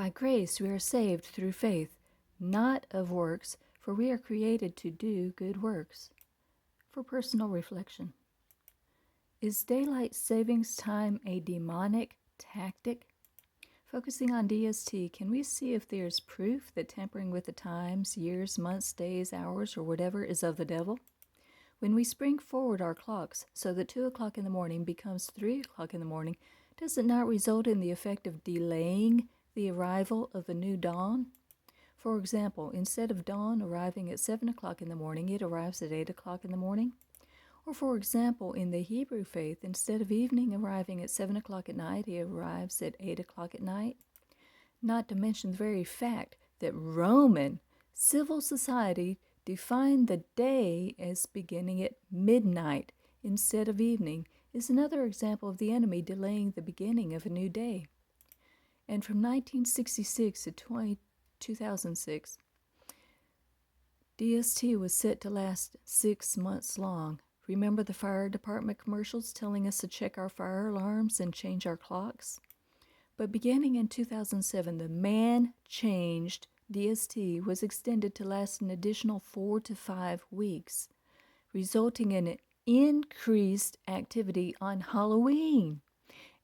By grace we are saved through faith, not of works, for we are created to do good works. For personal reflection. Is daylight savings time a demonic tactic? Focusing on DST, can we see if there is proof that tampering with the times, years, months, days, hours, or whatever is of the devil? When we spring forward our clocks so that 2 o'clock in the morning becomes 3 o'clock in the morning, does it not result in the effect of delaying the arrival of a new dawn? For example, instead of dawn arriving at 7 o'clock in the morning, it arrives at 8 o'clock in the morning. Or for example, in the Hebrew faith, instead of evening arriving at 7 o'clock at night, it arrives at 8 o'clock at night. Not to mention the very fact that Roman civil society defined the day as beginning at midnight instead of evening is another example of the enemy delaying the beginning of a new day. And from 1966 to 2006, DST was set to last 6 months long. Remember the fire department commercials telling us to check our fire alarms and change our clocks? But beginning in 2007, the man-changed DST was extended to last an additional 4 to 5 weeks, resulting in increased activity on Halloween.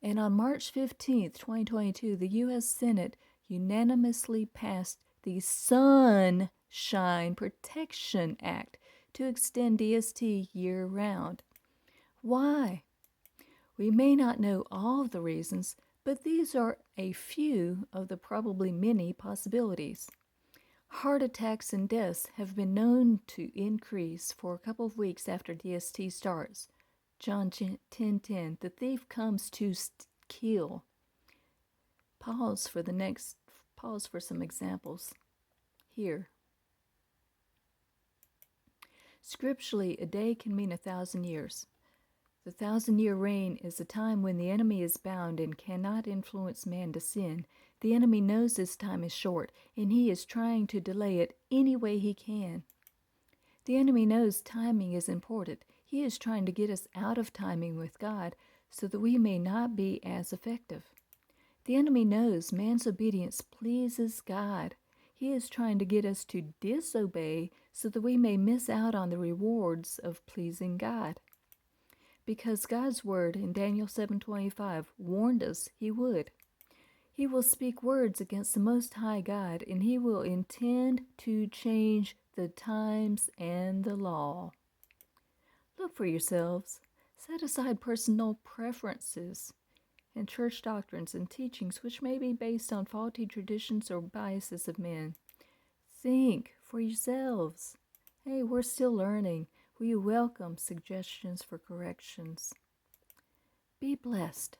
And on March 15, 2022, the U.S. Senate unanimously passed the Sunshine Protection Act to extend DST year-round. Why? We may not know all of the reasons, but these are a few of the probably many possibilities. Heart attacks and deaths have been known to increase for a couple of weeks after DST starts. John 10:10, the thief comes to kill. Pause for some examples here. Scripturally, a day can mean 1,000 years. The 1,000-year reign is a time when the enemy is bound and cannot influence man to sin. The enemy knows this time is short, and he is trying to delay it any way he can. The enemy knows timing is important. He is trying to get us out of timing with God so that we may not be as effective. The enemy knows man's obedience pleases God. He is trying to get us to disobey so that we may miss out on the rewards of pleasing God. Because God's word in Daniel 7:25 warned us he would. He will speak words against the Most High God, and he will intend to change the times and the law. Look for yourselves. Set aside personal preferences and church doctrines and teachings which may be based on faulty traditions or biases of men. Think for yourselves. Hey, we're still learning. We welcome suggestions for corrections. Be blessed.